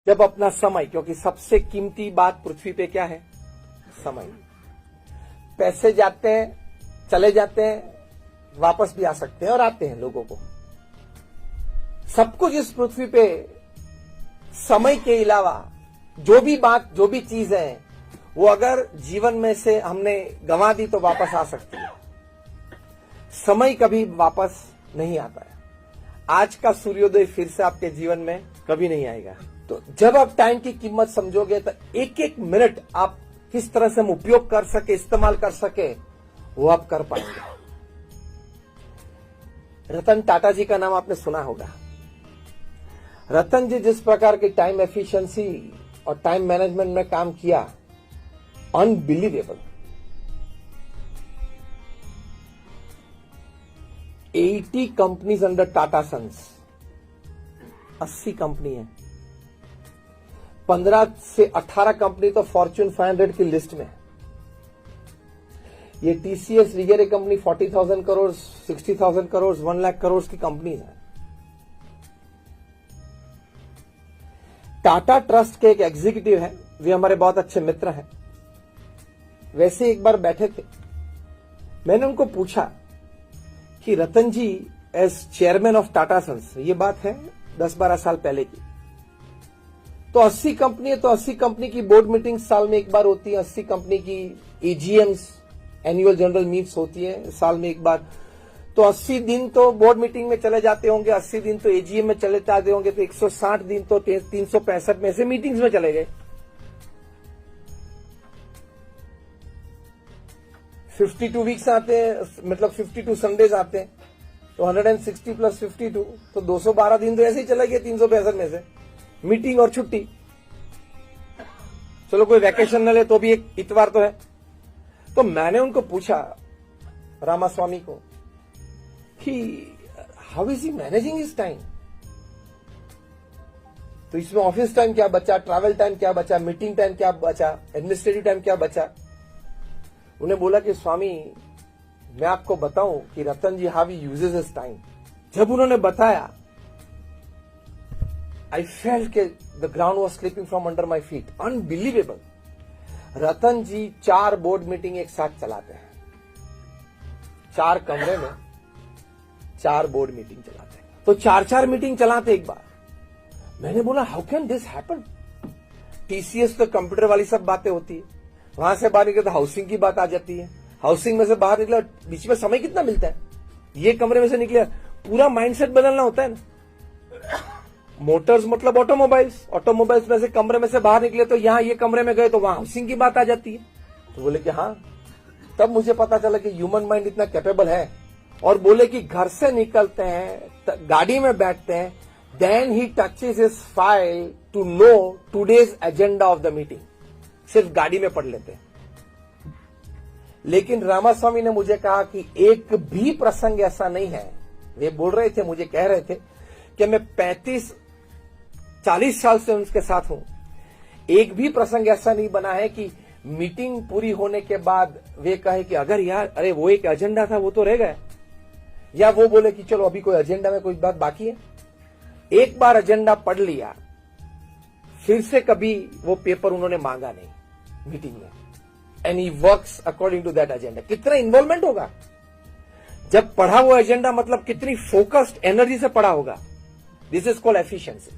जब अपना समय, क्योंकि सबसे कीमती बात पृथ्वी पे क्या है? समय। पैसे जाते हैं, चले जाते हैं, वापस भी आ सकते हैं और आते हैं लोगों को। सब कुछ इस पृथ्वी पे समय के अलावा जो भी बात, जो भी चीज है, वो अगर जीवन में से हमने गंवा दी तो वापस आ सकती है। समय कभी वापस नहीं आता है। आज का सूर्योदय फिर से आपके जीवन में कभी नहीं आएगा। तो जब आप टाइम की कीमत समझोगे तो एक एक मिनट आप किस तरह से हम उपयोग कर सके, इस्तेमाल कर सके, वो आप कर पाएंगे। रतन टाटा जी का नाम आपने सुना होगा। रतन जी जिस प्रकार की टाइम एफिशिएंसी और टाइम मैनेजमेंट में काम किया, unbelievable. 80 companies under Tata Sons, 80 company है। 15 से 18 कंपनी तो फॉर्च्यून 500 की लिस्ट में। ये टीसीएस रिगेरे कंपनी 40,000 करोड़, 60,000 करोड़, 1 लाख करोड़ की कंपनी है। टाटा ट्रस्ट के एक एग्जीक्यूटिव है, वे हमारे बहुत अच्छे मित्र हैं। वैसे एक बार बैठे थे, मैंने उनको पूछा कि Ratan ji as chairman of Tata sons, ये बात है 10-12 साल पहले की, तो 80 कंपनी है, तो 80 कंपनी की बोर्ड मीटिंग साल में एक बार होती है, 80 कंपनी की एजीएम्स, एनुअल जनरल मीट्स होती है साल में एक बार, तो 80 दिन तो बोर्ड मीटिंग में चले जाते होंगे, 80 दिन तो एजीएम में चले जाते होंगे, तो 160 दिन तो 365 में से मीटिंग्स में चले गए। 52 वीक्स आते हैं, मतलब 52 संडेज आते हैं, तो 160 प्लस 52 तो 212 दिन तो ऐसे ही चले गए 365 में से, मीटिंग और छुट्टी। चलो कोई वैकेशन न ले तो भी एक इतवार तो है। तो मैंने उनको पूछा, रामास्वामी को, कि how is he managing his time? तो इसमें ऑफिस टाइम क्या बचा, ट्रैवल टाइम क्या बचा, मीटिंग टाइम क्या बचा, एडमिनिस्ट्रेटिव टाइम क्या बचा? उन्हें बोला कि स्वामी, मैं आपको बताऊं कि Ratan ji how he uses his time. जब उन्होंने बताया, आई फेल्ट के the ground was slipping from under my feet. Unbelievable. Ratan ji 4 board meeting एक साथ चलाते हैं, 4 कमरे में 4 बोर्ड मीटिंग चलाते हैं, तो 4-4 मीटिंग चलाते एक बार। मैंने बोला how can this happen? TCS तो कंप्यूटर वाली सब बातें होती है, वहां से बाहर निकले तो हाउसिंग की बात आ जाती है, हाउसिंग में से बाहर निकला, बीच में समय कितना मिलता है? ये कमरे में से निकले, पूरा माइंडसेट बदलना होता है ना। मोटर्स मतलब ऑटोमोबाइल्स, ऑटोमोबाइल्स में से कमरे में से बाहर निकले तो यहां ये कमरे में गए तो वहां हाउसिंग की बात आ जाती है। तो बोले कि हाँ, तब मुझे पता चला कि ह्यूमन माइंड इतना कैपेबल है। और बोले कि घर से निकलते हैं, गाड़ी में बैठते हैं, then he touches his file to know today's agenda of the meeting. सिर्फ गाड़ी में पढ़ लेते हैं। लेकिन रामास्वामी ने मुझे कहा कि एक भी प्रसंग ऐसा नहीं है, वे बोल रहे थे, मुझे कह रहे थे कि मैं 35-40 साल से उनके साथ हूं, एक भी प्रसंग ऐसा नहीं बना है कि मीटिंग पूरी होने के बाद वे कहे कि अगर यार, अरे वो एक एजेंडा था वो तो रह गया, या वो बोले कि चलो अभी कोई एजेंडा में कोई बात बाकी है। एक बार एजेंडा पढ़ लिया, फिर से कभी वो पेपर उन्होंने मांगा नहीं मीटिंग में, and he works according to that agenda. कितना इन्वॉल्वमेंट होगा जब पढ़ा वो एजेंडा, मतलब कितनी फोकस्ड एनर्जी से पढ़ा होगा। This is called efficiency.